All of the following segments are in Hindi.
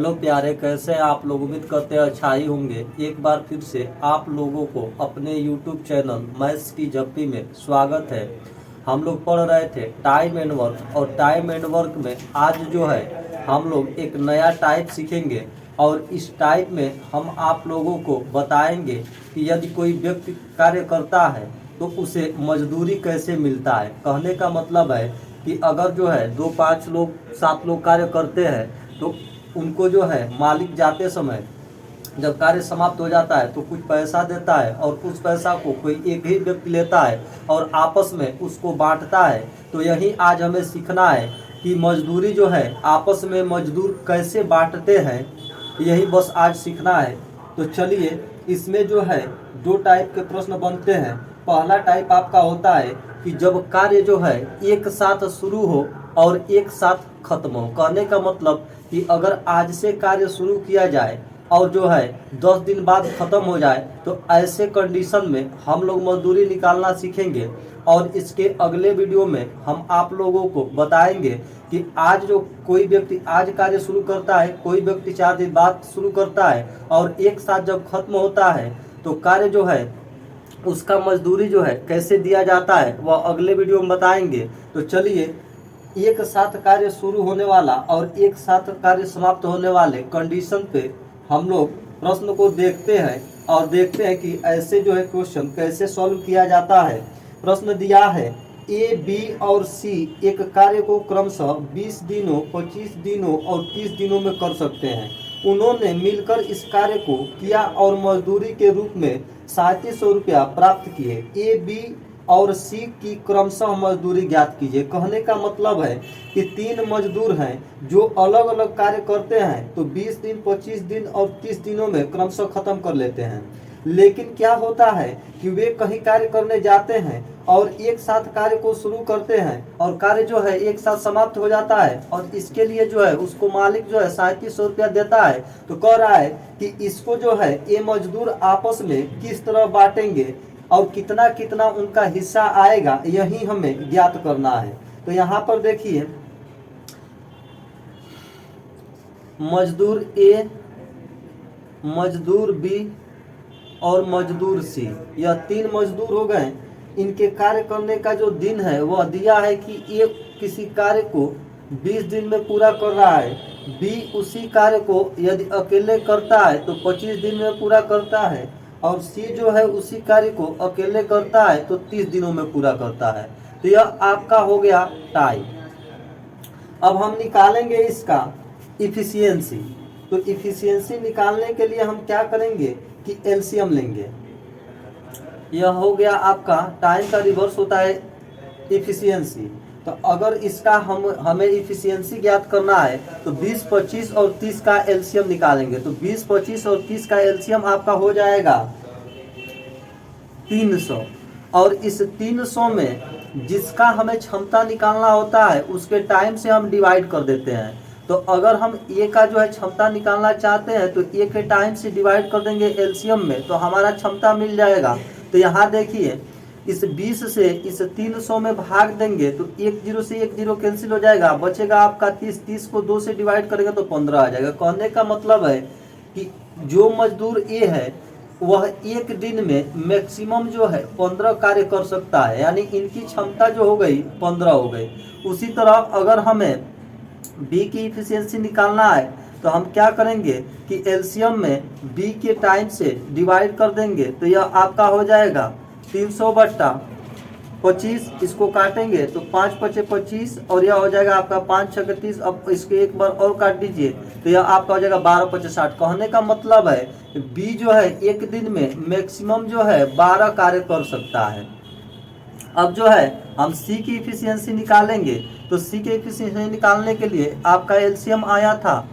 हेलो प्यारे, कैसे हैं आप लोग। उम्मीद करते हैं अच्छा ही होंगे। एक बार फिर से आप लोगों को अपने YouTube चैनल मैथ्स की झप्पी में स्वागत है। हम लोग पढ़ रहे थे टाइम एंड वर्क, और टाइम एंड वर्क में आज जो है हम लोग एक नया टाइप सीखेंगे। और इस टाइप में हम आप लोगों को बताएंगे कि यदि कोई व्यक्ति कार्य करता है तो उसे मजदूरी कैसे मिलता है। कहने का मतलब है कि अगर जो है 2 5 लोग 7 लोग कार्य करते हैं तो उनको जो है मालिक जाते समय जब कार्य समाप्त हो जाता है तो कुछ पैसा देता है, और उस पैसा को कोई एक ही व्यक्ति लेता है और आपस में उसको बांटता है। तो यही आज हमें सीखना है कि मजदूरी जो है आपस में मजदूर कैसे बांटते हैं, यही बस आज सीखना है। तो चलिए, इसमें जो है 2 टाइप के प्रश्न बनते हैं। पहला टाइप आपका होता है कि जब कार्य जो है एक साथ शुरू हो और एक साथ खत्म हो। कहने का मतलब कि अगर आज से कार्य शुरू किया जाए और जो है 10 दिन बाद खत्म हो जाए, तो ऐसे कंडीशन में हम लोग मजदूरी निकालना सीखेंगे। और इसके अगले वीडियो में हम आप लोगों को बताएंगे कि आज जो कोई व्यक्ति आज कार्य शुरू करता है, कोई व्यक्ति 4 दिन बाद शुरू करता है, और एक साथ जब खत्म होता है तो कार्य जो है उसका मजदूरी जो है कैसे दिया जाता है, वह अगले वीडियो में बताएंगे। तो चलिए, एक साथ कार्य शुरू होने वाला और एक साथ कार्य समाप्त होने वाले कंडीशन पे हम लोग प्रश्न को देखते हैं और देखते हैं कि ऐसे जो है क्वेश्चन कैसे सॉल्व किया जाता है। प्रश्न दिया है ए, बी और सी एक कार्य को क्रमशः 20 दिनों, 25 दिनों और 30 दिनों में कर सकते हैं। उन्होंने मिलकर इस कार्य को किया और मजदूरी के रूप में 3700 रुपया प्राप्त किए। ए, बी और सी की क्रमशः मजदूरी ज्ञात कीजिए। कहने का मतलब है कि 3 मजदूर हैं जो अलग अलग कार्य करते हैं, तो 20 दिन, 25 दिन और 30 दिनों में क्रमशः खत्म कर लेते हैं। लेकिन क्या होता है कि वे कहीं कार्य करने जाते हैं और एक साथ कार्य को शुरू करते हैं और कार्य जो है एक साथ समाप्त हो जाता है, और इसके लिए जो है उसको मालिक जो है 3700 रुपया देता है। तो कह रहा है कि इसको जो है ये मजदूर आपस में किस तरह बांटेंगे और कितना कितना उनका हिस्सा आएगा, यही हमें ज्ञात करना है। तो यहाँ पर देखिए, मजदूर ए, मजदूर बी और मजदूर सी, यह 3 मजदूर हो गए। इनके कार्य करने का जो दिन है वह दिया है कि ए किसी कार्य को 20 दिन में पूरा कर रहा है, बी उसी कार्य को यदि अकेले करता है तो 25 दिन में पूरा करता है, और सी जो है उसी कार्य को अकेले करता है तो 30 दिनों में पूरा करता है। तो यह आपका हो गया टाइम। अब हम निकालेंगे इसका इफिशियंसी। तो इफिशियंसी निकालने के लिए हम क्या करेंगे कि एलसीएम लेंगे। यह हो गया आपका टाइम का रिवर्स होता है इफिशियंसी। तो अगर इसका हमें इफिशियंसी ज्ञात करना है तो 20, 25 और 30 का एलसीएम निकालेंगे। तो 20, 25 और 30 का एलसीएम आपका हो जाएगा 300। और इस 300 में जिसका हमें क्षमता निकालना होता है उसके टाइम से हम डिवाइड कर देते हैं। तो अगर हम ए का जो है क्षमता निकालना चाहते हैं तो ए के टाइम से डिवाइड कर देंगे एलसीएम में, तो हमारा क्षमता मिल जाएगा। तो यहाँ देखिए, इस 20 से इस 300 में भाग देंगे तो 1 0 से 1 0 कैंसिल हो जाएगा, बचेगा आपका 30। 30 को 2 से डिवाइड करेंगे तो 15 आ जाएगा। कहने का मतलब है कि जो मजदूर ए है वह एक दिन में मैक्सिमम जो है 15 कार्य कर सकता है, यानी इनकी क्षमता जो हो गई 15 हो गई। उसी तरह अगर हमें बी की इफिशियंसी निकालना है तो हम क्या करेंगे कि एलसीएम में बी के टाइम से डिवाइड कर देंगे। तो यह आपका हो जाएगा 300/25। इसको काटेंगे तो 5 × 5 = 25 और यह हो जाएगा आपका 5 × 6 = 30। अब इसके एक बार और काट दीजिए तो यह आपका हो जाएगा 12 × 5 = 60। कहने का मतलब है बी जो है एक दिन में मैक्सिमम जो है 12 कार्य कर सकता है। अब जो है हम सी की इफिशियंसी निकालेंगे। तो सी की इफिशियंसी निकालने के लिए आपका एलसीएम आया था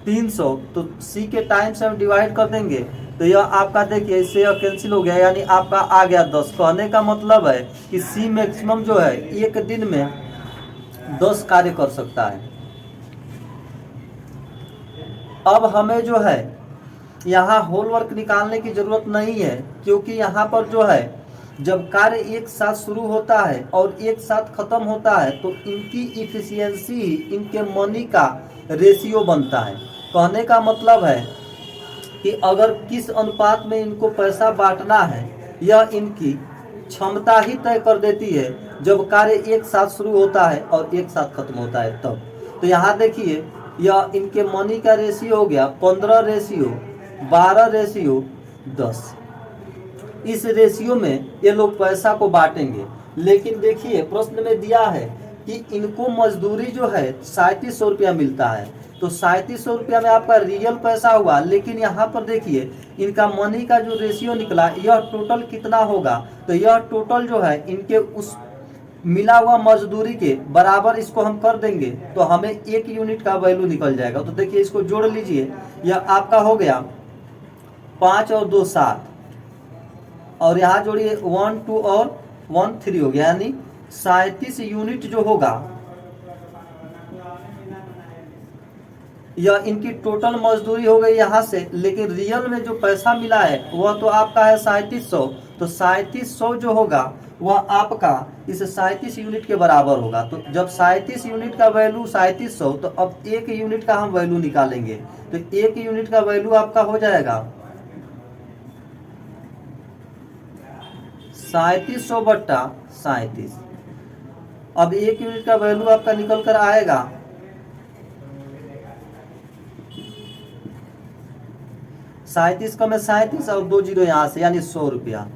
300, तो सी के टाइम से हम डिवाइड कर देंगे तो यह आपका देखिए इससे यह कैंसिल हो गया, यानी आपका आ गया 10। कहने का मतलब है कि सी मैक्सिमम जो है एक दिन में 10 कार्य कर सकता है। अब हमें जो है यहाँ होल वर्क निकालने की जरूरत नहीं है, क्योंकि यहाँ पर जो है जब कार्य एक साथ शुरू होता है और एक साथ खत्म होता है तो इनकी इफिशियंसी इनके मनी का रेशियो बनता है। कहने का मतलब है कि अगर किस अनुपात में इनको पैसा बांटना है, यह इनकी क्षमता ही तय कर देती है जब कार्य एक साथ शुरू होता है और एक साथ खत्म होता है तब। तो यहाँ देखिए, यह इनके मनी का रेशियो हो गया 15:12:10। इस रेशियो में ये लोग पैसा को बांटेंगे। लेकिन देखिए प्रश्न में दिया है कि इनको मजदूरी जो है 3700 रुपया मिलता है, तो 3700 रुपया में आपका रियल पैसा हुआ। लेकिन यहाँ पर देखिए इनका मनी का जो रेशियो निकला, यह टोटल कितना होगा, तो यह टोटल जो है इनके उस मिला हुआ मजदूरी के बराबर इसको हम कर देंगे तो हमें 1 यूनिट का वैल्यू निकल जाएगा। तो देखिए इसको जोड़ लीजिए, यह आपका हो गया 5 और 2 7, और यहाँ जोड़िए 1 2 और 1 3 हो गया, यानी 37 यूनिट जो होगा यह इनकी टोटल मजदूरी हो गई यहाँ से। लेकिन रियल में जो पैसा मिला है वह तो आपका है 3700, तो 3700 जो होगा वह आपका इस 37 यूनिट के बराबर होगा। तो जब 37 यूनिट का वैल्यू 3700, तो अब 1 यूनिट का हम वैल्यू निकालेंगे। तो 1 यूनिट का वैल्यू आपका हो जाएगा 3700 बट्टा 37। अब 1 यूनिट का वैल्यू आपका निकल कर आएगा 37 का में 37 और 2 जीरो यहाँ से, यानी 100 रुपया।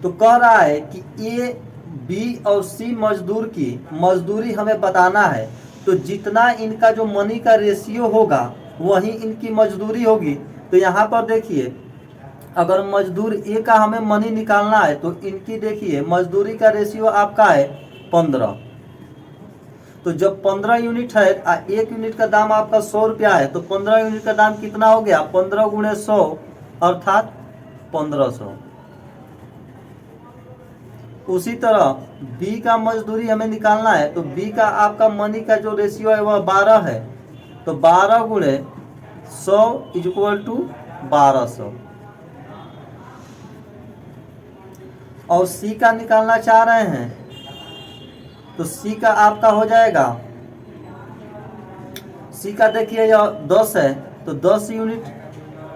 तो कह रहा है कि ए बी और सी मजदूर की मजदूरी हमें बताना है, तो जितना इनका जो मनी का रेशियो होगा वही इनकी मजदूरी होगी। तो यहाँ पर देखिए अगर मजदूर ए का हमें मनी निकालना है तो इनकी देखिए मजदूरी का रेशियो आपका है 15। तो जब 15 यूनिट है, 1 यूनिट का दाम आपका 100 रुपया है, तो 15 यूनिट का दाम कितना हो गया, 15 गुणे 100 अर्थात 1500। उसी तरह बी का मजदूरी हमें निकालना है, तो बी का आपका मनी का जो रेशियो है वह 12 है, तो 12 गुणे 100 इक्वल टू 1200। और सी का निकालना चाह रहे हैं, तो सी का आपका हो जाएगा, सी का देखिए यह 10 है, तो 10 यूनिट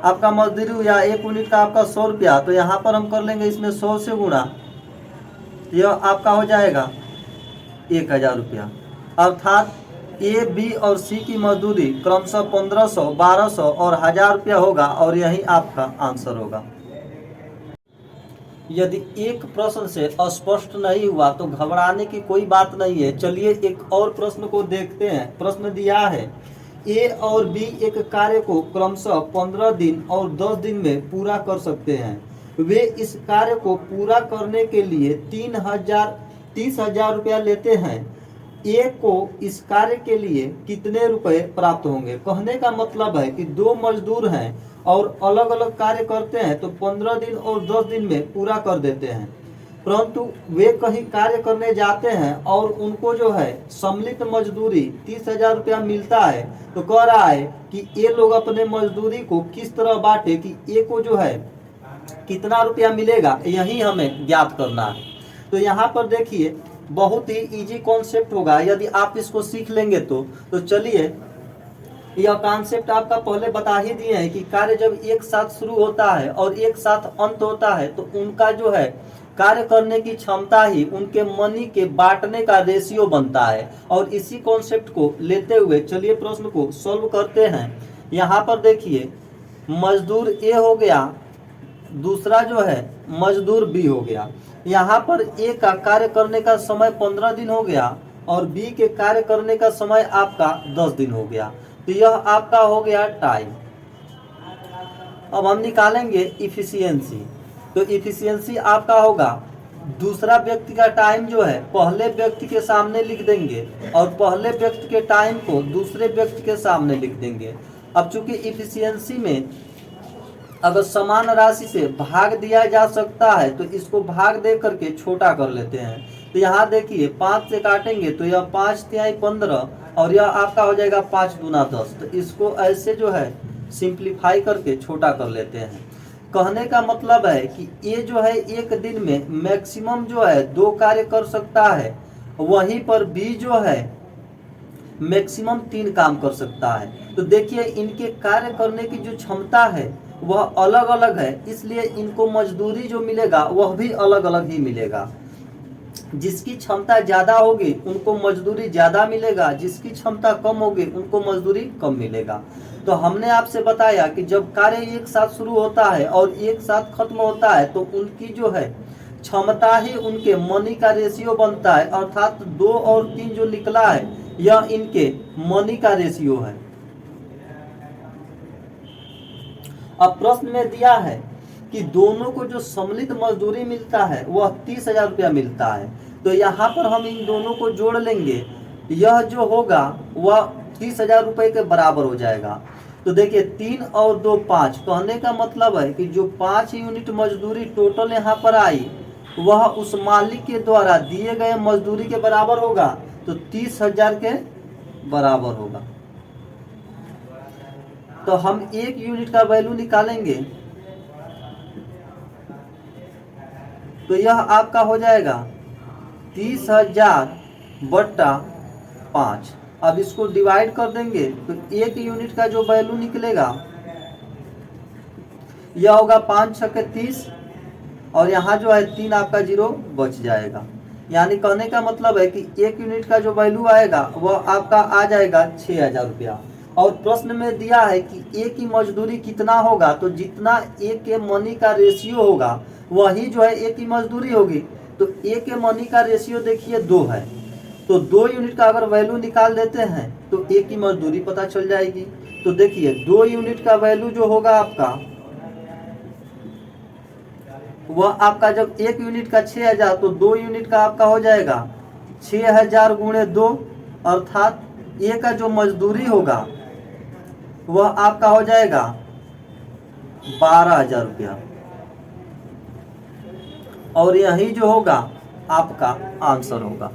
आपका मजदूरी या 1 यूनिट का आपका 100 रुपया। तो यहाँ पर हम कर लेंगे इसमें 100 से गुणा, यह आपका हो जाएगा 1000 रुपया। अर्थात ए बी और सी की मजदूरी क्रमशः 1500, 1200 और 1000 रुपया होगा, और यही आपका आंसर होगा। यदि एक प्रश्न से स्पष्ट नहीं हुआ तो घबराने की कोई बात नहीं है। चलिए एक और प्रश्न को देखते हैं। प्रश्न दिया है ए और बी एक कार्य को क्रमशः 15 दिन और 10 दिन में पूरा कर सकते हैं। वे इस कार्य को पूरा करने के लिए 30,000 रुपया लेते हैं। ए को इस कार्य के लिए कितने रुपए प्राप्त होंगे। कहने का मतलब है कि 2 मजदूर हैं और अलग अलग कार्य करते हैं, तो 15 दिन और 10 दिन में पूरा कर देते हैं, परंतु वे कहीं कार्य करने जाते हैं और उनको जो है सम्मिलित मजदूरी 30,000 रुपया मिलता है। तो कह रहा है कि ये लोग अपने मजदूरी को किस तरह बांटे कि ए को जो है कितना रुपया मिलेगा, यही हमें ज्ञात करना है। तो यहाँ पर देखिए बहुत ही इजी कॉन्सेप्ट होगा यदि आप इसको सीख लेंगे तो चलिए यह कॉन्सेप्ट आपका पहले बता ही दिए हैं कि कार्य जब एक साथ शुरू होता है और एक साथ अंत होता है तो उनका जो है कार्य करने की क्षमता ही उनके मनी के बांटने का रेशियो बनता है। और इसी कॉन्सेप्ट को लेते हुए चलिए प्रश्न को सॉल्व करते हैं। यहाँ पर देखिए मजदूर ए हो गया, दूसरा जो है मजदूर बी हो गया। यहाँ पर ए का कार्य करने का समय 15 दिन हो गया और बी के कार्य करने का समय आपका 10 दिन हो गया। तो यह आपका हो गया टाइम। अब हम निकालेंगे इफिशियंसी। तो इफिशियंसी आपका होगा दूसरा व्यक्ति का टाइम जो है पहले व्यक्ति के सामने लिख देंगे और पहले व्यक्ति के टाइम को दूसरे व्यक्ति के सामने लिख देंगे। अब चूंकि इफिशियंसी में अगर समान राशि से भाग दिया जा सकता है तो इसको भाग दे करके छोटा कर लेते हैं। तो यहाँ देखिए 5 से काटेंगे तो यह 5 तिहाई 15 और यह आपका हो जाएगा 5 दूना 10। तो इसको ऐसे जो है सिंप्लीफाई करके छोटा कर लेते हैं। कहने का मतलब है कि ये जो है एक दिन में मैक्सिमम जो है 2 कार्य कर सकता है, वहीं पर बी जो है मैक्सिमम 3 काम कर सकता है। तो देखिए इनके कार्य करने की जो क्षमता है वह अलग अलग है, इसलिए इनको मजदूरी जो मिलेगा वह भी अलग अलग ही मिलेगा। जिसकी क्षमता ज़्यादा होगी उनको मजदूरी ज़्यादा मिलेगा, जिसकी क्षमता कम होगी उनको मजदूरी कम मिलेगा। तो हमने आपसे बताया कि जब कार्य एक साथ शुरू होता है और एक साथ खत्म होता है तो उनकी जो है क्षमता ही उनके मनी का रेशियो बनता है, अर्थात 2 और 3 जो निकला है यह इनके मनी का रेशियो है। अब प्रश्न में दिया है कि दोनों को जो सम्मिलित मजदूरी मिलता है वह 30,000 रुपया मिलता है। तो यहाँ पर हम इन दोनों को जोड़ लेंगे, यह जो होगा वह 30,000 रुपये के बराबर हो जाएगा। तो देखिए 3 और 2 5, कहने का मतलब है कि जो 5 यूनिट मजदूरी टोटल यहाँ पर आई वह उस मालिक के द्वारा दिए गए मजदूरी के बराबर होगा, तो 30,000 के बराबर होगा। तो हम 1 यूनिट का वैल्यू निकालेंगे तो यह आपका हो जाएगा 30,000 बट्टा 5। अब इसको डिवाइड कर देंगे तो 1 यूनिट का जो वैल्यू निकलेगा यह होगा 5 छक्के 30, और यहाँ जो है 3 आपका 0 बच जाएगा। यानी कहने का मतलब है कि 1 यूनिट का जो वैल्यू आएगा वह आपका आ जाएगा 6,000 रुपया। और प्रश्न में दिया है कि ए की मजदूरी कितना होगा, तो जितना ए के मनी का रेशियो होगा वही जो है ए की मजदूरी होगी। तो ए के मनी का रेशियो देखिए 2 है, तो 2 यूनिट का अगर वैल्यू निकाल देते हैं तो ए की मजदूरी पता चल जाएगी। तो देखिए 2 यूनिट का वैल्यू जो होगा आपका वह आपका जब 1 यूनिट का 6,000 तो 2 यूनिट का आपका हो जाएगा 6,000 गुणे 2, अर्थात ए का जो मजदूरी होगा वह आपका हो जाएगा 12,000 रुपया, और यही जो होगा आपका आंसर होगा।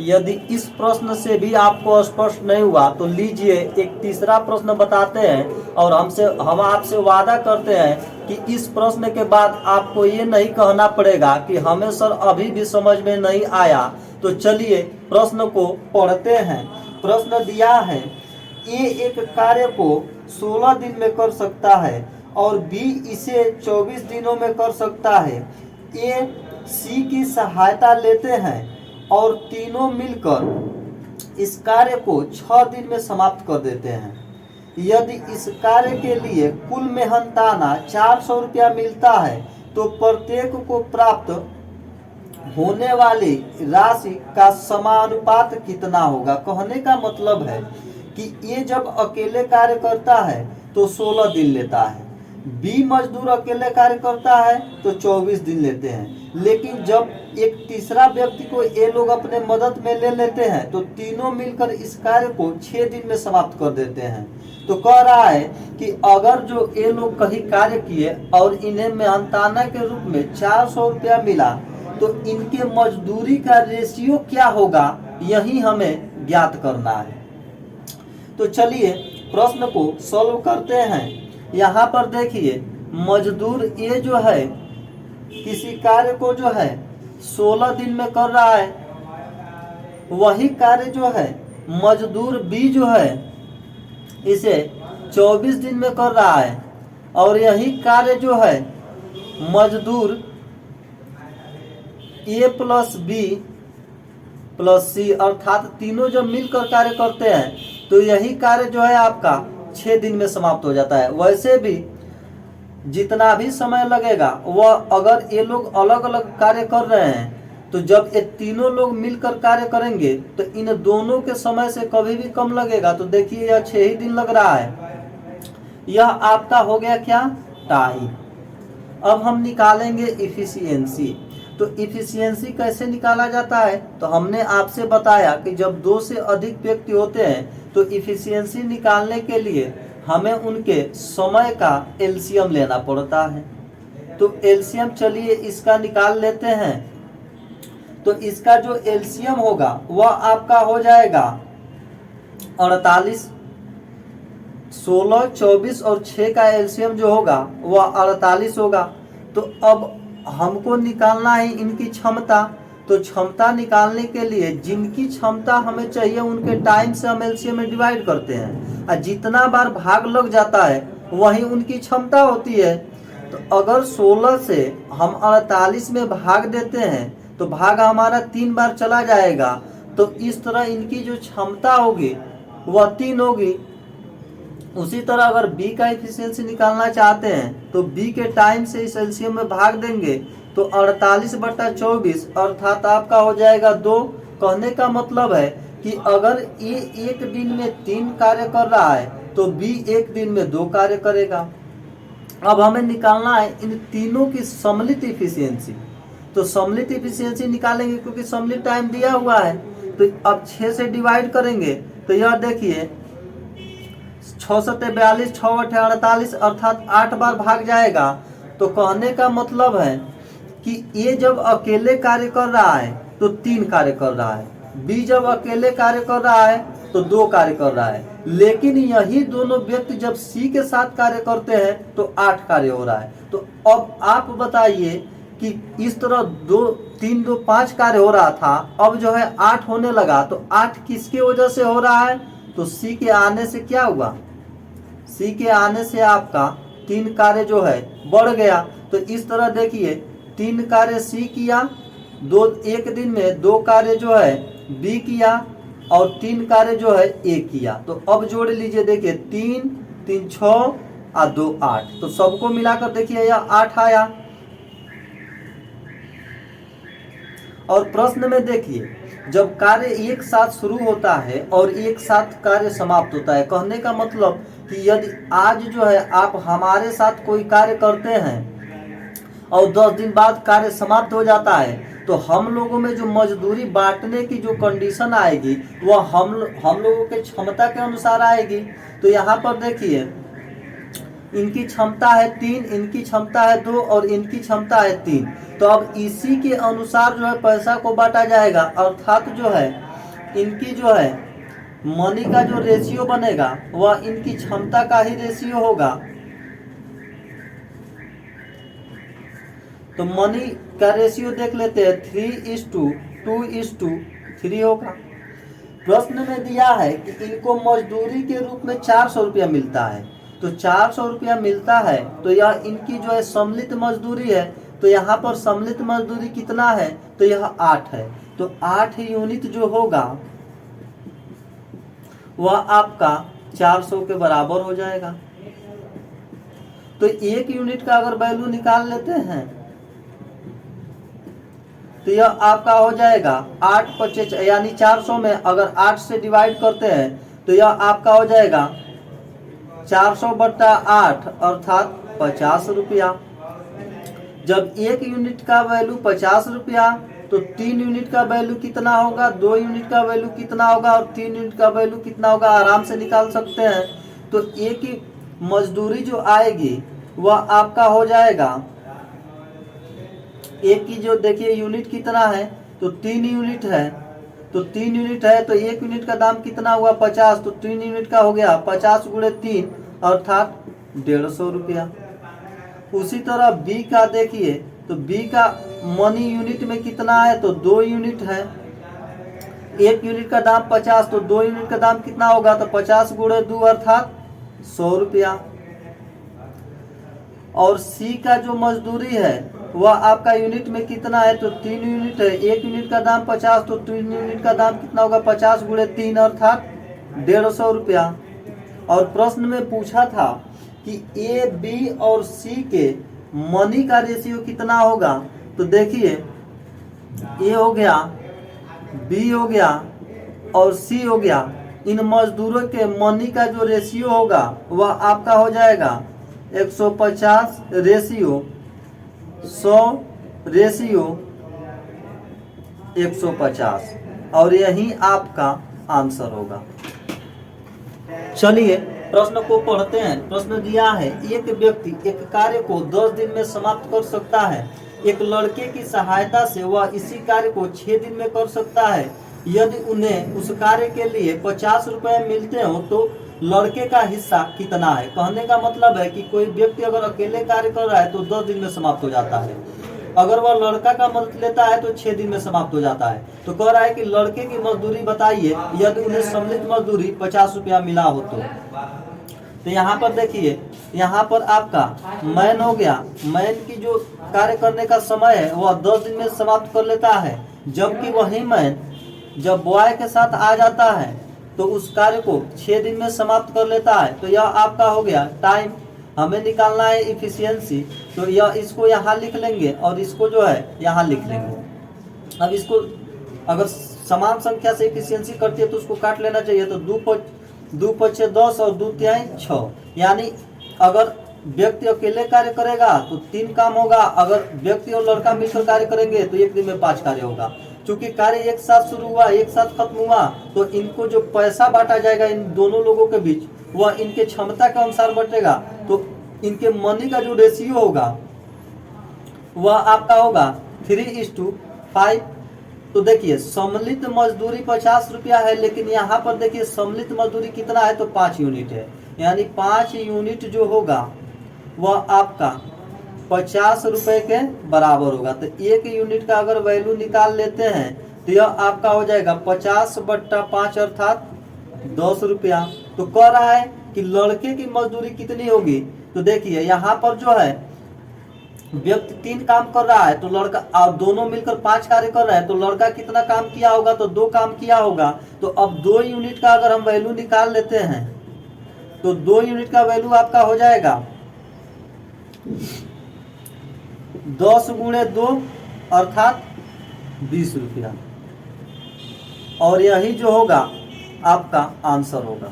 यदि इस प्रश्न से भी आपको स्पष्ट नहीं हुआ तो लीजिए एक तीसरा प्रश्न बताते हैं, और हम आपसे वादा करते हैं कि इस प्रश्न के बाद आपको ये नहीं कहना पड़ेगा कि हमें सर अभी भी समझ में नहीं आया। तो चलिए प्रश्न को पढ़ते हैं। प्रश्न दिया है ए एक कार्य को 16 दिन में कर सकता है और बी इसे 24 दिनों में कर सकता है। ए सी की सहायता लेते हैं और तीनों मिलकर इस कार्य को 6 दिन में समाप्त कर देते हैं। यदि इस कार्य के लिए कुल मेहनताना 400 रुपया मिलता है तो प्रत्येक को प्राप्त होने वाली राशि का समानुपात कितना होगा। कहने का मतलब है कि ये जब अकेले कार्य करता है तो 16 दिन लेता है, बी मजदूर अकेले कार्य करता है तो 24 दिन लेते हैं, लेकिन जब एक तीसरा व्यक्ति को ये लोग अपने मदद में ले लेते हैं तो तीनों मिलकर इस कार्य को 6 दिन में समाप्त कर देते हैं। तो कह रहा है कि अगर जो ये लोग कहीं कार्य किए और इन्हें मेहनताना के रूप में 400 रुपया मिला तो इनके मजदूरी का रेशियो क्या होगा, यही हमें ज्ञात करना है। तो चलिए प्रश्न को सॉल्व करते हैं। यहाँ पर देखिए मजदूर ये जो है किसी कार्य को जो है 16 दिन में कर रहा है, वही कार्य जो है मजदूर बी जो है इसे 24 दिन में कर रहा है, और यही कार्य जो है मजदूर ए प्लस बी प्लस सी अर्थात तीनों जब मिलकर कार्य करते हैं तो यही कार्य जो है आपका 6 दिन में समाप्त हो जाता है। वैसे भी जितना भी समय लगेगा वह अगर ये लोग अलग अलग कार्य कर रहे हैं तो जब ये तीनों लोग मिलकर कार्य करेंगे तो इन दोनों के समय से कभी भी कम लगेगा। तो देखिए यह 6 ही दिन लग रहा है। यह आपका हो गया क्या, टाइम। अब हम निकालेंगे इफिशियंसी। तो इफिशियंसी कैसे निकाला जाता है, तो हमने आपसे बताया कि जब 2 से अधिक व्यक्ति होते हैं तो इफिशियंसी निकालने के लिए हमें उनके समय का एलसीएम लेना पड़ता है। तो एलसीएम चलिए इसका निकाल लेते हैं। तो इसका जो एलसीएम होगा वह आपका हो जाएगा 48। 16, 24 और 6 का एलसीएम जो होगा वह 48 होगा। तो अब हमको निकालना है इनकी क्षमता। तो क्षमता निकालने के लिए जिनकी क्षमता हमें चाहिए उनके टाइम से हम एलसीएम में डिवाइड करते हैं, और जितना बार भाग लग जाता है वही उनकी क्षमता होती है। तो अगर 16 से हम 48 में भाग देते हैं तो भाग हमारा 3 बार चला जाएगा। तो इस तरह इनकी जो क्षमता होगी वह 3 होगी। उसी तरह अगर बी का एफिशिएंसी निकालना चाहते हैं तो बी के टाइम से इस एलसीएम में भाग देंगे तो 48/24 अर्थात आपका हो जाएगा 2। कहने का मतलब है कि अगर ए एक दिन में 3 कार्य कर रहा है तो बी एक दिन में 2 कार्य करेगा। अब हमें निकालना है इन तीनों की सम्मिलित इफिशियंसी। तो सम्मिलित इफिशियंसी निकालेंगे क्योंकि सम्मिलित टाइम दिया हुआ है। तो अब 6 से डिवाइड करेंगे तो यह देखिए 6 सत्ते 42, 6 अठे 48 अर्थात 8 बार भाग जाएगा। तो कहने का मतलब है कि ए जब अकेले कार्य कर रहा है तो 3 कार्य कर रहा है, बी जब अकेले कार्य कर रहा है तो 2 कार्य कर रहा है, लेकिन यही दोनों व्यक्ति जब सी के साथ कार्य करते हैं तो 8 कार्य हो रहा है। तो अब आप बताइए कि इस तरह 2 3 2 5 कार्य हो रहा था, अब जो है 8 होने लगा। तो 8 किसके वजह से हो रहा है? तो सी के आने से क्या हुआ? सी के आने से आपका 3 कार्य जो है बढ़ गया। तो इस तरह देखिए 3 कार्य सी किया, एक दिन में 2 कार्य जो है बी किया और 3 कार्य जो है ए किया। तो अब जोड़ लीजिए, देखिए 3 3 6 और 2 8। तो सबको मिलाकर देखिए यह 8 आया। और प्रश्न में देखिए जब कार्य एक साथ शुरू होता है और एक साथ कार्य समाप्त होता है, कहने का मतलब कि यदि आज जो है आप हमारे साथ कोई कार्य करते हैं और 10 दिन बाद कार्य समाप्त हो जाता है तो हम लोगों में जो मजदूरी बांटने की जो कंडीशन आएगी वह हम लोगों के क्षमता के अनुसार आएगी। तो यहाँ पर देखिए इनकी क्षमता है 3, इनकी क्षमता है 2 और इनकी क्षमता है 3। तो अब इसी के अनुसार जो है पैसा को बांटा जाएगा, अर्थात जो है इनकी जो है मनी का जो रेशियो बनेगा वह इनकी क्षमता का ही रेशियो होगा। तो मनी का रेशियो देख लेते हैं 3:2:3 होगा। प्रश्न में दिया है कि इनको मजदूरी के रूप में 400 रुपया मिलता है। तो 400 रुपया मिलता है तो यह इनकी जो है सम्मिलित मजदूरी है। तो यहाँ पर सम्मिलित मजदूरी कितना है? तो यह 8 है। तो 8 यूनिट जो होगा वह आपका 400 के बराबर हो जाएगा। तो 1 यूनिट का अगर वैल्यू निकाल लेते हैं तो यह आपका हो जाएगा 8 25, यानी 400 में अगर 8 से डिवाइड करते हैं तो यह आपका हो जाएगा 400/8 अर्थात 50 रुपया। जब 1 यूनिट का वैल्यू 50 रुपया तो 3 यूनिट का वैल्यू कितना होगा, 2 यूनिट का वैल्यू कितना होगा और 3 यूनिट का वैल्यू कितना होगा, आराम से निकाल सकते हैं। तो एक ही मजदूरी जो आएगी वह आपका हो जाएगा, एक की जो देखिए यूनिट कितना है तो 3 यूनिट है। तो 3 यूनिट है तो 1 यूनिट का दाम कितना हुआ 50। तो 3 यूनिट का हो गया 50 × 3 अर्थात 150 रुपया। उसी तरह बी का देखिए तो बी का मनी यूनिट में कितना है तो 2 यूनिट है। 1 यूनिट का दाम 50 तो 2 यूनिट का दाम कितना होगा तो 50 × 2 अर्थात 100 रुपया। और सी का जो मजदूरी है वह आपका यूनिट में कितना है तो 3 यूनिट है। 1 यूनिट का दाम 50 तो 3 यूनिट का दाम कितना होगा 50 × 3 अर्थात 150 रुपया। और प्रश्न में पूछा था कि ए बी और सी के मनी का रेशियो कितना होगा। तो देखिए ए हो गया, बी हो गया और सी हो गया। इन मजदूरों के मनी का जो रेशियो होगा वह आपका हो जाएगा 150 रेशियो 100 रेशियो 150 और यही आपका आंसर होगा। चलिए प्रश्न को पढ़ते हैं। प्रश्न दिया है एक व्यक्ति एक कार्य को 10 दिन में समाप्त कर सकता है। एक लड़के की सहायता से वह इसी कार्य को 6 दिन में कर सकता है। यदि उन्हें उस कार्य के लिए 50 रुपए मिलते हो तो लड़के का हिस्सा कितना है। कहने का मतलब है कि कोई व्यक्ति अगर अकेले कार्य कर रहा है तो 10 दिन में समाप्त हो जाता है। अगर वह लड़का का मदद लेता है तो 6 दिन में समाप्त हो जाता है। तो कह रहा है कि लड़के की मजदूरी बताइए यदि उन्हें सम्मिलित मजदूरी 50 रुपया मिला हो तो यहाँ पर देखिए, यहाँ पर आपका मैन हो गया, मैन की जो कार्य करने का समय है वह 10 दिन में समाप्त कर लेता है, जबकि वही मैन जब बॉय के साथ आ जाता है तो उस कार्य को 6 दिन में समाप्त कर लेता है। तो यह आपका हो गया टाइम। हमें निकालना है इफिशियंसी, तो यह इसको यहाँ लिख लेंगे और इसको जो है यहाँ लिख लेंगे। अब इसको अगर समान संख्या से इफिशियंसी करती है तो उसको काट लेना चाहिए। तो 2 पचे 10 और 2 तिहाई 6, यानी अगर व्यक्ति अकेले कार्य करेगा तो 3 काम होगा, अगर व्यक्ति और लड़का मिलकर कार्य करेंगे तो 1 दिन में 5 कार्य होगा। चूंकि कार्य एक साथ शुरू हुआ, एक साथ खत्म हुआ, तो इनको जो पैसा बांटा जाएगा इन दोनों लोगों के बीच वह इनके क्षमता के अनुसार बटेगा। तो इनके मनी का जो रेशियो होगा वह आपका होगा 3:5। तो देखिए सम्मिलित मजदूरी 50 रुपया है, लेकिन यहाँ पर देखिए सम्मिलित मजदूरी कितना है तो 5 यूनिट है, यानी 5 यूनिट जो होगा वह आपका 50 रुपए के बराबर होगा। तो 1 यूनिट का अगर वैल्यू निकाल लेते हैं तो यह आपका हो जाएगा 50/5 अर्थात 10 रुपया। तो कह रहा है कि लड़के की मजदूरी कितनी होगी। तो देखिए यहाँ पर जो है व्यक्ति 3 काम कर रहा है तो लड़का, और दोनों मिलकर 5 कार्य कर रहे हैं तो लड़का कितना काम किया होगा तो 2 काम किया होगा। तो अब 2 यूनिट का अगर हम वैल्यू निकाल लेते हैं तो 2 यूनिट का वैल्यू आपका हो जाएगा 10 गुणे 2 अर्थात 20 रुपया, और यही जो होगा आपका आंसर होगा।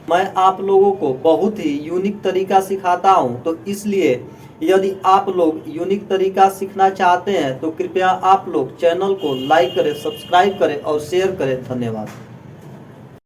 मैं आप लोगों को बहुत ही यूनिक तरीका सिखाता हूं, तो इसलिए यदि आप लोग यूनिक तरीका सीखना चाहते हैं तो कृपया आप लोग चैनल को लाइक करें, सब्सक्राइब करें और शेयर करें। धन्यवाद।